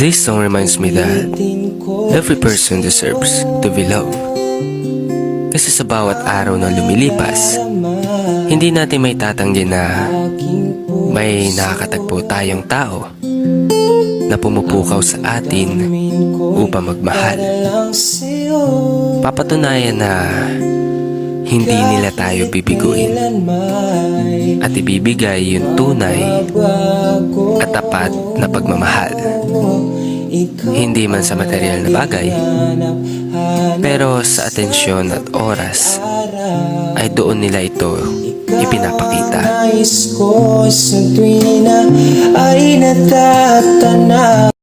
This song reminds me that every person deserves to be loved. Kasi sa bawat araw na lumilipas, hindi natin may tatanggi na may nakakatagpo tayong tao na pumupukaw sa atin upang magmahal. Papatunayan na hindi nila tayo bibiguin at ibibigay yung tunay at tapat na pagmamahal. Hindi man sa material na bagay, pero sa atensyon at oras ay doon nila ito ipinapakita. Nais ko sa tuwing na ay natatanaw.